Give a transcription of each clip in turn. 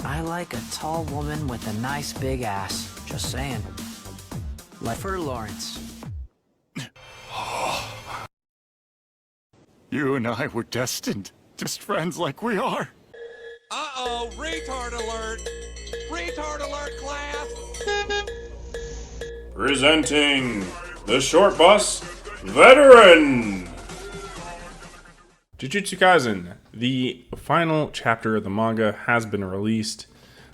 I like a tall woman with a nice big ass. Just saying. Like for Lawrence. You and I were destined. Just friends like we are. Uh-oh, retard alert! Retard alert, class! Presenting the Short Bus Veteran! Jujutsu Kaisen, the final chapter of the manga, has been released.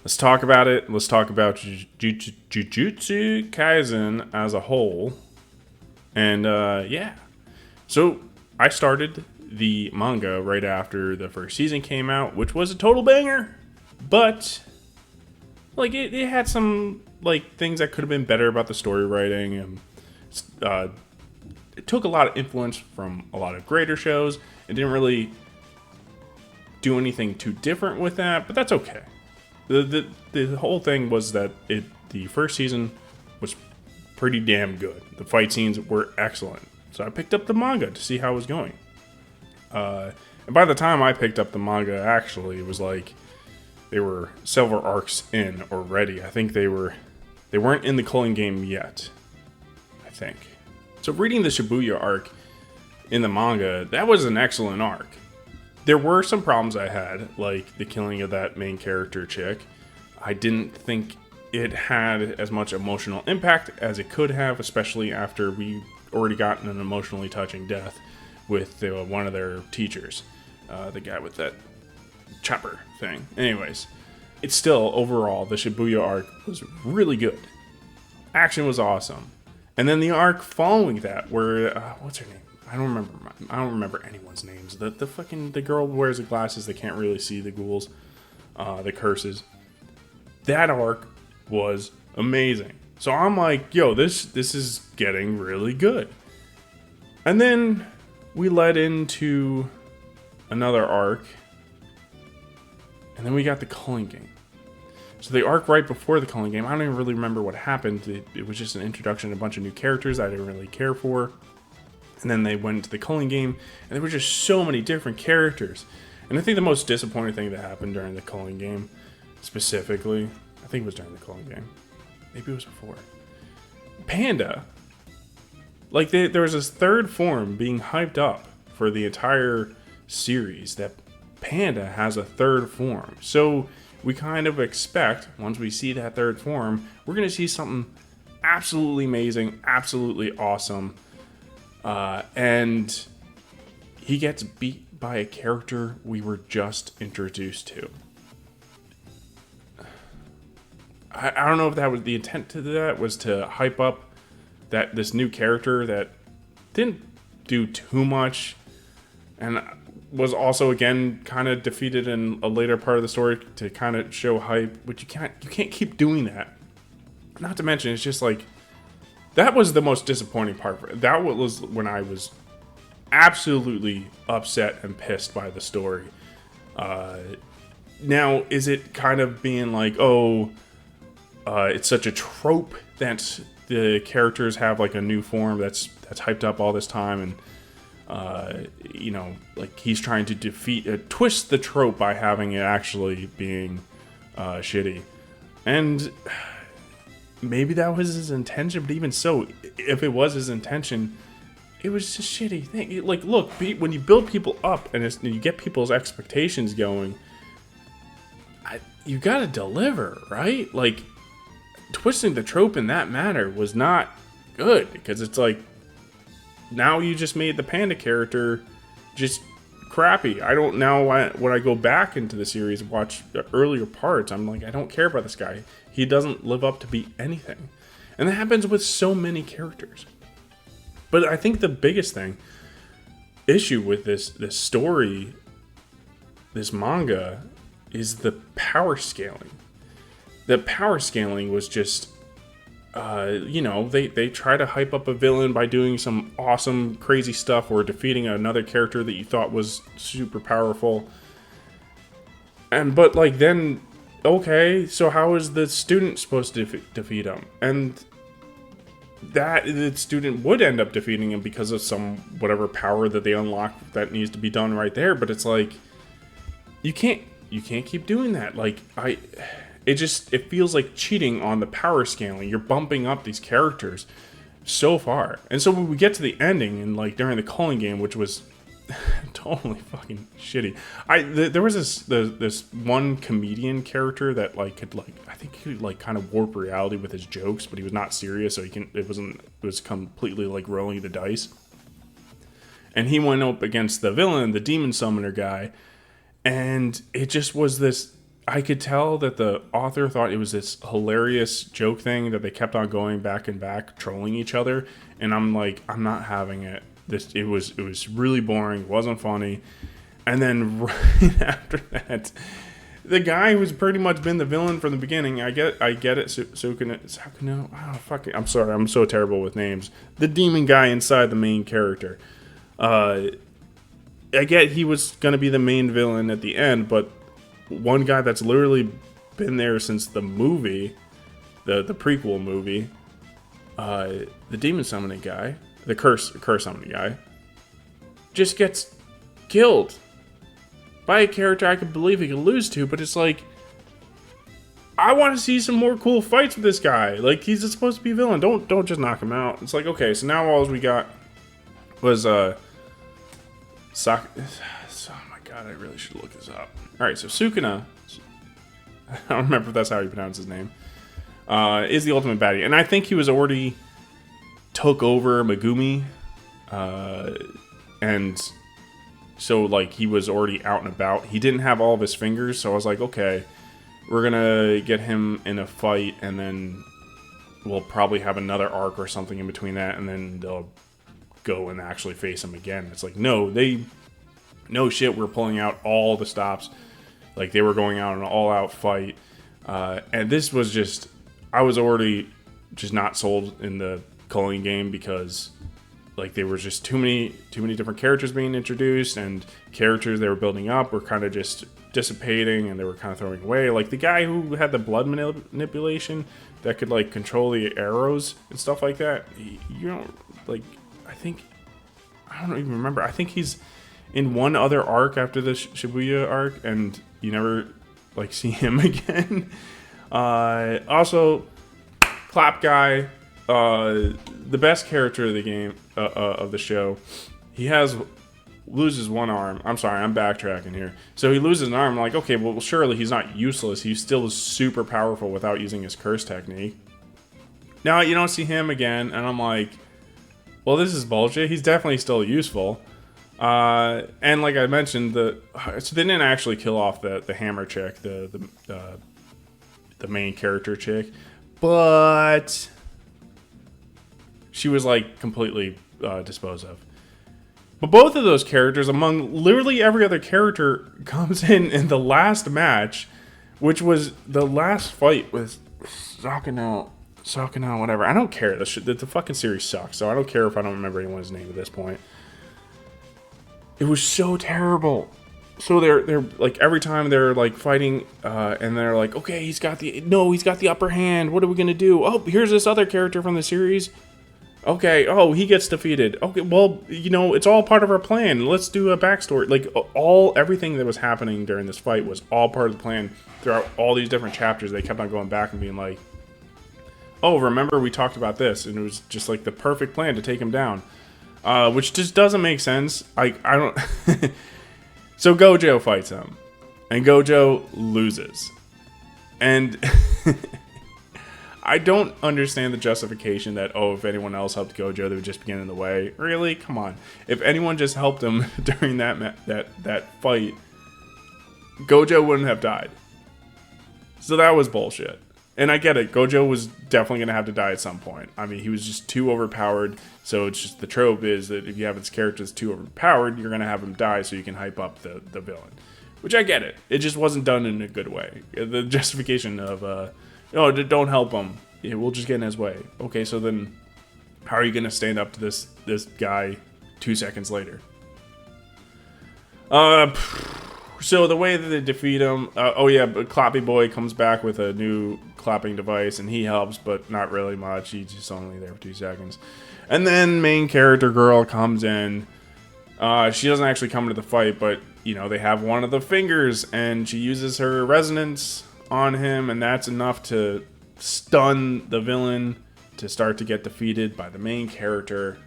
Let's talk about it. Let's talk about Jujutsu Kaisen as a whole. And, yeah. So, I started the manga right after the first season came out, which was a total banger. But, like, it had some, like, things that could have been better about the story writing. And, it took a lot of influence from a lot of greater shows. It didn't really do anything too different with that, but that's okay. The whole thing was that the first season was pretty damn good. The fight scenes were excellent. So I picked up the manga to see how it was going. And by the time I picked up the manga, actually, it was like they were several arcs in already. I think they weren't in the culling game yet, I think. So reading the Shibuya arc in the manga, that was an excellent arc. There were some problems I had, like the killing of that main character chick. I didn't think it had as much emotional impact as it could have, especially after we already gotten an emotionally touching death with one of their teachers, the guy with that chopper thing. Anyways, it's still, overall, the Shibuya arc was really good. Action was awesome. And then the arc following that, where, what's her name? I don't remember anyone's names. The girl who wears the glasses that can't really see the ghouls, the curses. That arc was amazing. So I'm like, yo, this is getting really good. And then we led into another arc. And then we got the culling game. So the arc right before the culling game, I don't even really remember what happened. It was just an introduction to a bunch of new characters I didn't really care for. And then they went into the culling game, and there were just so many different characters. And I think the most disappointing thing that happened during the culling game, specifically, I think it was during the culling game. Maybe it was before. Panda. Like, there was this third form being hyped up for the entire series, that Panda has a third form. So we kind of expect, once we see that third form, we're going to see something absolutely amazing, absolutely awesome. And he gets beat by a character we were just introduced to. I don't know if that was the intent to that, was to hype up this new character that didn't do too much, and was also again kind of defeated in a later part of the story to kind of show hype, but you can't keep doing that. Not to mention, it's just like, that was the most disappointing part. That was when I was absolutely upset and pissed by the story. Now, is it kind of being like, it's such a trope that the characters have like a new form that's hyped up all this time, and like he's trying to twist the trope by having it actually being shitty, and maybe that was his intention, but even so, if it was his intention, it was just a shitty thing. Like, look, when you build people up and you get people's expectations going, you gotta deliver, right? Like, twisting the trope in that manner was not good, because it's like, now you just made the panda character just crappy. I don't know when I go back into the series and watch the earlier parts, I'm like, I don't care about this guy. He doesn't live up to be anything. And that happens with so many characters. But I think the biggest issue with this story, this manga, is the power scaling. The power scaling was just, they try to hype up a villain by doing some awesome, crazy stuff, or defeating another character that you thought was super powerful. But like, then, okay, so how is the student supposed to defeat him? And that the student would end up defeating him because of some whatever power that they unlock that needs to be done right there. But it's like, you can't you can't keep doing that. Like, it feels like cheating on the power scaling. You're bumping up these characters so far. And so when we get to the ending, and like during the calling game, which was totally fucking shitty. There was this one comedian character that like could like, I think he could like kind of warp reality with his jokes, but he was not serious, so it was completely like rolling the dice. And he went up against the villain, the demon summoner guy, and it just was this. I could tell that the author thought it was this hilarious joke thing that they kept on going back and back, trolling each other. And I'm like, I'm not having it. It was really boring. It wasn't funny. And then right after that, the guy who's pretty much been the villain from the beginning. I get it. Sukuna. Oh, fuck it. I'm sorry. I'm so terrible with names. The demon guy inside the main character. I get he was gonna be the main villain at the end, but one guy that's literally been there since the movie, the prequel movie, the demon summoning guy, the curse summoning guy, just gets killed by a character I could believe he could lose to. But it's like, I want to see some more cool fights with this guy. Like, he's supposed to be a villain. Don't just knock him out. It's like, okay, so now all we got was oh my god, I really should look this up. Alright, so Sukuna, I don't remember if that's how you pronounce his name, is the ultimate baddie. And I think he was already took over Megumi, and so like he was already out and about. He didn't have all of his fingers, so I was like, okay, we're gonna get him in a fight, and then we'll probably have another arc or something in between that, and then they'll go and actually face him again. It's like, no shit, we're pulling out all the stops. Like, they were going out in an all-out fight, and this was just, I was already just not sold in the calling game, because like there were just too many different characters being introduced, and characters they were building up were kind of just dissipating, and they were kind of throwing away. Like the guy who had the blood manipulation that could like control the arrows and stuff like that, you don't like, I don't even remember. I think he's in one other arc after the Shibuya arc, and you never like see him again. Also, Clap Guy, the best character of the game, of the show. He loses one arm. I'm sorry, I'm backtracking here. So he loses an arm. I'm like, okay, well surely he's not useless. He still is super powerful without using his curse technique. Now you don't see him again, and I'm like, well, this is bullshit. He's definitely still useful. And like I mentioned, so they didn't actually kill off the hammer chick, the main character chick, but she was like completely disposed of. But both of those characters, among literally every other character, comes in the last match, which was the last fight with Sakuna, whatever. I don't care. The fucking series sucks, so I don't care if I don't remember anyone's name at this point. It was so terrible. So they're like, every time they're like fighting, and they're like, okay, he's got the upper hand. What are we gonna do? Oh, here's this other character from the series. Okay, oh, he gets defeated. Okay, well, it's all part of our plan. Let's do a backstory. Like, everything that was happening during this fight was all part of the plan. Throughout all these different chapters, they kept on going back and being like, oh, remember we talked about this, and it was just like the perfect plan to take him down. Which just doesn't make sense. I don't... So Gojo fights him, and Gojo loses. And I don't understand the justification that, oh, if anyone else helped Gojo, they would just get in the way. Really? Come on. If anyone just helped him during that fight, Gojo wouldn't have died. So that was bullshit. And I get it. Gojo was definitely going to have to die at some point. I mean, he was just too overpowered. So it's just, the trope is that if you have this character that's too overpowered, you're going to have him die so you can hype up the villain. Which I get it. It just wasn't done in a good way. The justification of, no, don't help him. Yeah, we'll just get in his way. Okay, so then how are you going to stand up to this guy 2 seconds later? So the way that they defeat him, but Clappy Boy comes back with a new clapping device, and he helps, but not really much. He's just only there for 2 seconds. And then main character girl comes in, She doesn't actually come into the fight, but, you know, they have one of the fingers, and she uses her resonance on him, and that's enough to stun the villain to start to get defeated by the main character,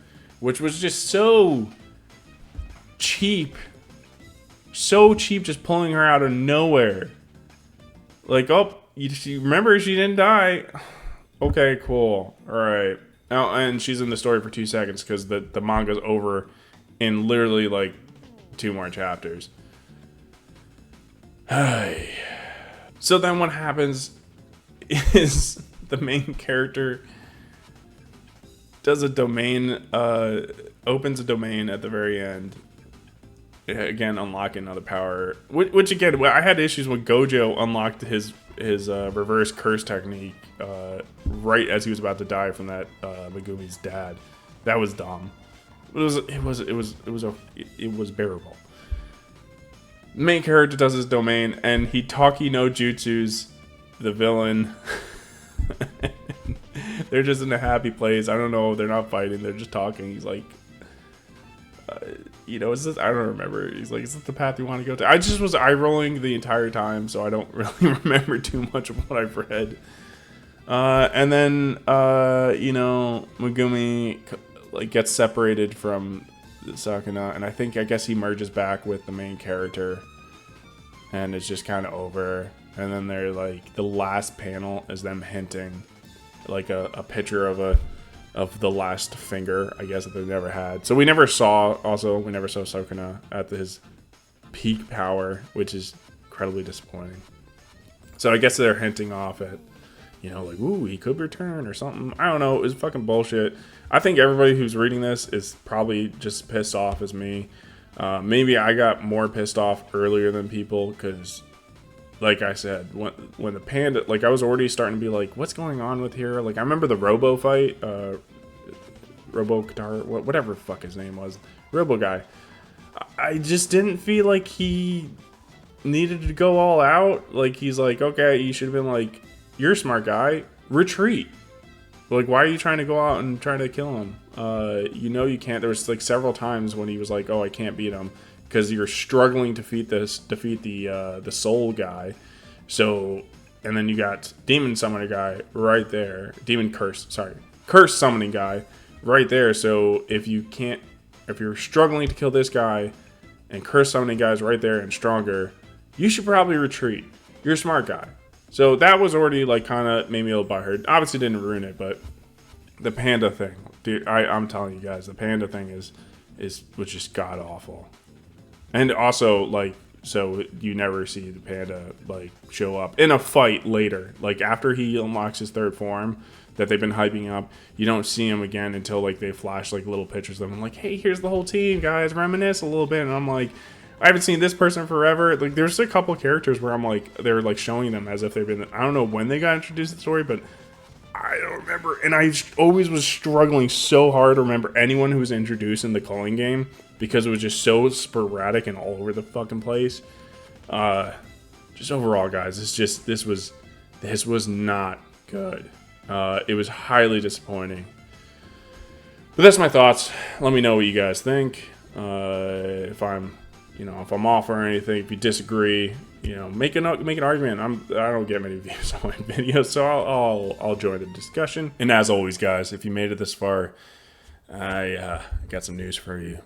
which was just so cheap. So cheap, just pulling her out of nowhere. Like, oh, you remember she didn't die? Okay, cool. Alright. Oh, and she's in the story for 2 seconds because the manga's over in literally like 2 more chapters. So then what happens is the main character does a domain, opens a domain at the very end. Again, unlocking another power. Which again, I had issues when Gojo unlocked his reverse curse technique right as he was about to die from that Megumi's dad. That was dumb. It was bearable. Main character does his domain, and Hitaki no Jutsu's the villain. They're just in a happy place. I don't know. They're not fighting. They're just talking. He's like, you know, is this? I don't remember. He's like, is this the path you want to go to? I just was eye rolling the entire time, so I don't really remember too much of what I've read. And then, you know, Megumi like gets separated from Sakuna, and I guess he merges back with the main character, and it's just kind of over. And then they're like, the last panel is them hinting, like a picture of the last finger, I guess, that they've never had. So we never saw Sakuna at his peak power, which is incredibly disappointing. So I guess they're hinting off at, you know, like, ooh, he could return or something. I don't know. It was fucking bullshit. I think everybody who's reading this is probably just pissed off as me. Maybe I got more pissed off earlier than people because, like I said, when the panda, like, I was already starting to be like, what's going on with here? Like, I remember the Robo fight, Robo Qatar, whatever the fuck his name was, Robo guy. I just didn't feel like he needed to go all out. Like, he's like, okay, you should have been like, you're a smart guy, retreat. Like, why are you trying to go out and try to kill him? You know you can't. There was like several times when he was like, oh, I can't beat him because you're struggling to defeat the soul guy. So, and then you got demon summoner guy right there, curse summoning guy right there. So if you're struggling to kill this guy and curse summoning guys right there and stronger, you should probably retreat. You're a smart guy. So that was already like kind of made me a little butthurt. Obviously didn't ruin it, but the panda thing, dude, I'm telling you guys, the panda thing was just god awful. And also, like, so you never see the panda like show up in a fight later. Like after he unlocks his third form that they've been hyping up, you don't see him again until like they flash like little pictures of him. Like, hey, here's the whole team, guys, reminisce a little bit. And I'm like, I haven't seen this person forever. Like, there's a couple characters where I'm like, they're like showing them as if they've been. I don't know when they got introduced to the story, but I don't remember. And I always was struggling so hard to remember anyone who was introduced in the calling game because it was just so sporadic and all over the fucking place. Just overall, guys, this was not good. It was highly disappointing. But that's my thoughts. Let me know what you guys think. If I'm off or anything, if you disagree, you know, make an argument. I don't get many views on my videos, so I'll join the discussion. And as always, guys, if you made it this far, I got some news for you.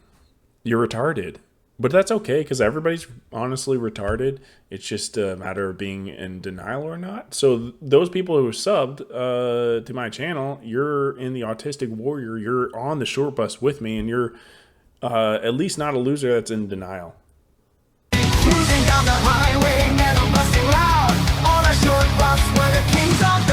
You're retarded, but that's okay because everybody's honestly retarded. It's just a matter of being in denial or not. So those people who subbed to my channel, you're in the autistic warrior. You're on the short bus with me, and you're at least not a loser that's in denial. Moving down the highway, metal busting loud on a short bus where the kings of